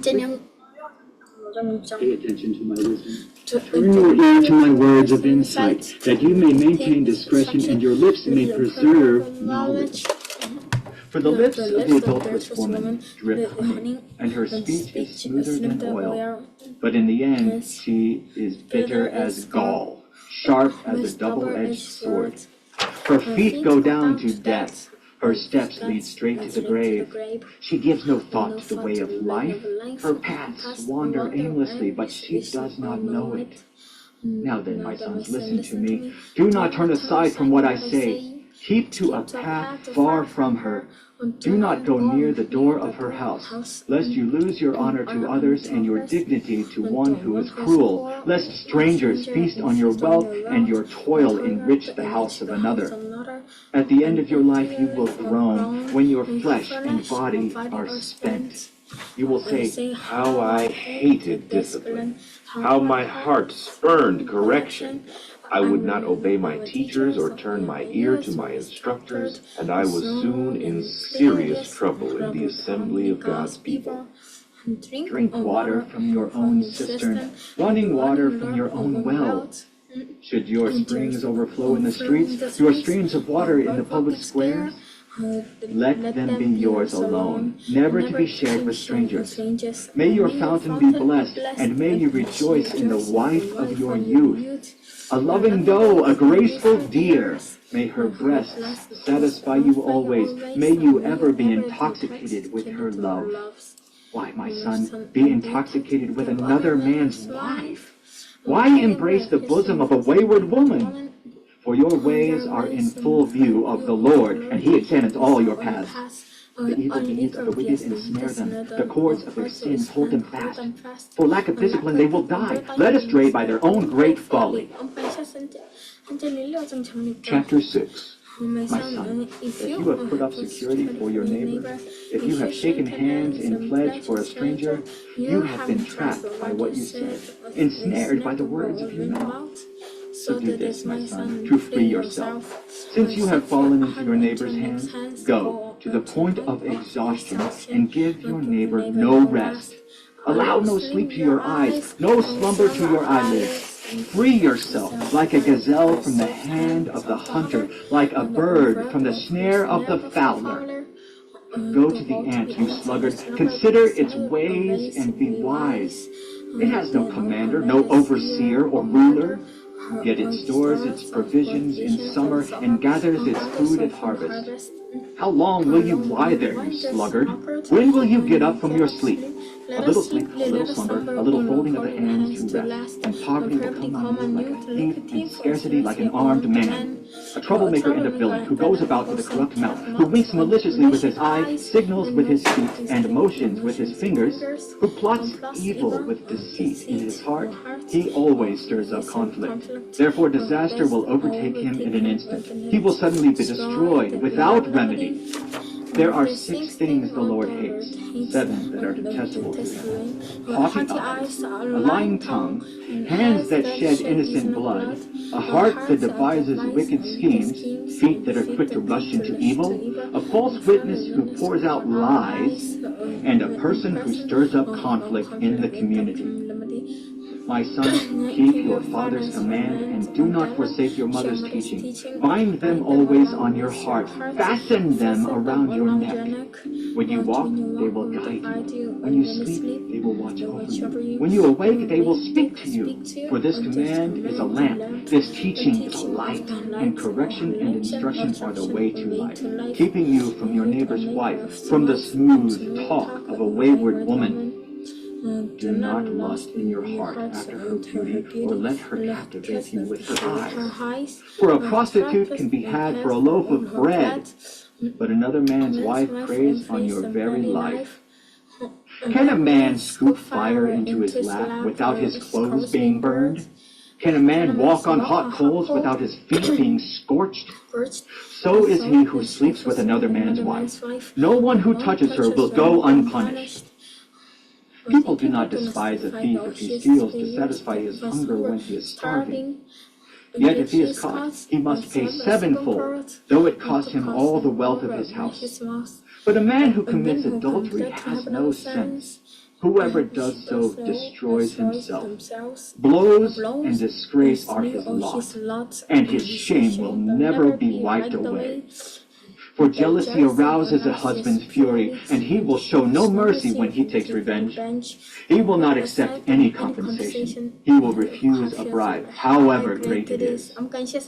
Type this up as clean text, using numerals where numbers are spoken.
Pay attention to my wisdom. Turn your ear to my words of insight, that you may maintain discretion and your lips may preserve knowledge. For the lips of the adulterous woman drip honey, and her speech is smoother than oil. But in the end, she is bitter as gall, sharp as a double-edged sword. Her feet go down to death. Her steps lead straight to the grave. She gives no thought to the way of life. Her paths wander aimlessly, but she does not know it. Now then, my sons, listen to me. Do not turn aside from what I say. Keep to a path far from her. Do not go near the door of her house, lest you lose your honor to others and your dignity to one who is cruel, lest strangers feast on your wealth and your toil enrich the house of another. At the end of your life you will groan when your flesh and body are spent. You will say, "How I hated discipline, how my heart spurned correction. I would not obey my teachers or turn my ear to my instructors, and I was soon in serious trouble in the assembly of God's people." drink water from your own cistern, running water from your own well. Should your springs overflow in the streets, your streams of water in the public squares? Let them be yours alone, never to be shared with strangers. May your fountain be blessed, and may you rejoice in the wife of your youth. A loving doe, a graceful deer, may her breasts satisfy you always. May you ever be intoxicated with her love. Why, my son, be intoxicated with another man's wife? Why embrace the bosom of a wayward woman? For your ways are in full view of the Lord, and he examines all your paths. The evil deeds of the wicked ensnare them. The cords of their sins hold them fast. For lack of discipline they will die, led astray by their own great folly. Chapter 6. My son, if you have put up security for your neighbor, if you have shaken hands in pledge for a stranger, you have been trapped by what you said, ensnared by the words of your mouth. So do this, my son, to free yourself. Since you have fallen into your neighbor's hands, go to the point of exhaustion and give your neighbor no rest. Allow no sleep to your eyes, no slumber to your eyelids. Free yourself like a gazelle from the hand of the hunter, like a bird from the snare of the fowler. Go to the ant, you sluggard, consider its ways and be wise. It has no commander, no overseer or ruler. Yet it stores its provisions in summer and gathers its food at harvest. How long will you lie there, you sluggard? When will you get up from your sleep? A little sleep, a little slumber, a little folding of the hands to rest, and poverty will come on you like a thief, and scarcity like an armed man. A troublemaker and a villain, who goes about with a corrupt mouth, who winks maliciously with his eye, signals with his feet, and motions with his fingers, who plots evil with deceit in his heart, he always stirs up conflict. Therefore disaster will overtake him in an instant. He will suddenly be destroyed without remedy. There are 6 things the Lord hates, 7 that are detestable to him: haughty eyes, a lying tongue, hands that shed innocent blood, a heart that devises wicked schemes, feet that are quick to rush into evil, a false witness who pours out lies, and a person who stirs up conflict in the community. My son, keep your father's command and do not forsake your mother's teaching. Bind them always on your heart. Fasten them around your neck. When you walk, they will guide you. When you sleep, they will watch over you. When you awake, they will speak to you. For this command is a lamp, this teaching is a light, and correction and instruction are the way to life, keeping you from your neighbor's wife, from the smooth talk of a wayward woman. Do not lust in your heart after her beauty, or let her captivate you with her eyes. For a prostitute can be had for a loaf of bread, but another man's wife preys on your very life. Can a man scoop fire into his lap without his clothes being burned? Can a man walk on hot coals without his feet being scorched? So is he who sleeps with another man's wife. No one who touches her will go unpunished. People do not despise a thief if he steals to satisfy his hunger when he is starving. Yet if he is caught, he must pay 7-fold, though it cost him all the wealth of his house. But a man who commits adultery has no sense. Whoever does so destroys himself. Blows and disgrace are his lot, and his shame will never be wiped away. For jealousy arouses a husband's fury, and he will show no mercy when he takes revenge. He will not accept any compensation. He will refuse a bribe, however great it is.